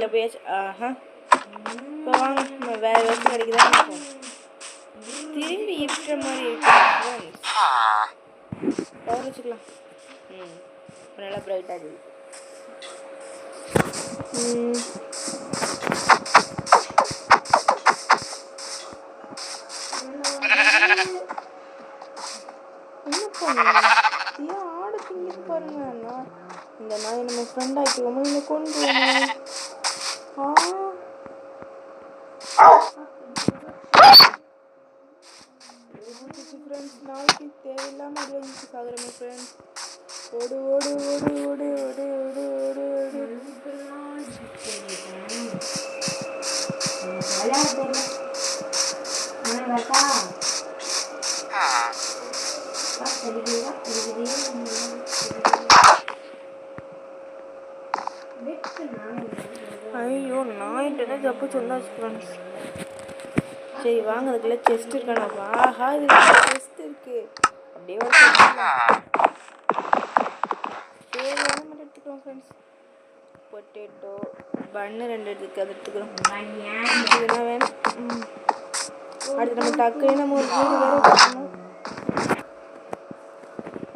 கீழே போயாச்சு. இப்போ வாங்க நம்ம வேறு ஏதாச்சும் கிடைக்குதா இருக்கும். திரும்பி இருக்கிற மாதிரி இருக்கு. பவர் வச்சுக்கலாம். நல்லா பிரைட்டாக இருக்குது. என்ன பண்ணுங்க ஏன் ஆடு திங்கிட்டு பாருங்க. இந்த நாய் நம்ம ஃப்ரெண்ட் ஆக்கிடுவோமோ இல்லை கொண்டு ஃப்ரெண்ட்ஸ் நாளைக்கு தேவையில்லாமல் அடி வாங்கிட்டு சாகுறமே ஃப்ரெண்ட்ஸ். ஓடு ஓடு ஓடு ஓடு ஓடு ஓடு ஓடு ஓடு. ஐயோ நாயிட்டு ஜப்பு சொன்னாச்சு ஃப்ரெண்ட்ஸ். சரி வாங்க, அதுக்குள்ள செஸ்ட் இருக்கானாப்பா. இதுல செஸ்ட் இருக்கு. அப்படியே தேவையான மட்டும் எடுத்துக்கிறோம் ஃப்ரெண்ட்ஸ். பொட்டேட்டோ பன்னு 2 எடுத்துக்கு அதை எடுத்துக்கிறோம். இதுனா வேணும். அடுத்து நம்ம டக்குன்னு நம்ம ஒரு வீடு வேறு கட்டணும்.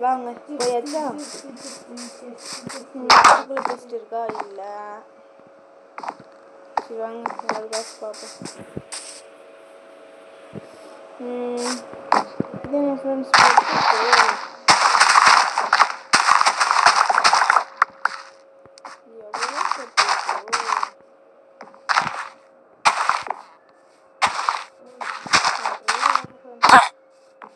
வாங்க போயாச்சா? டெஸ்ட் இருக்கா? இல்லை. சரி வாங்க அது காசு பார்ப்போம். இது என் ஃப்ரெண்ட்ஸ்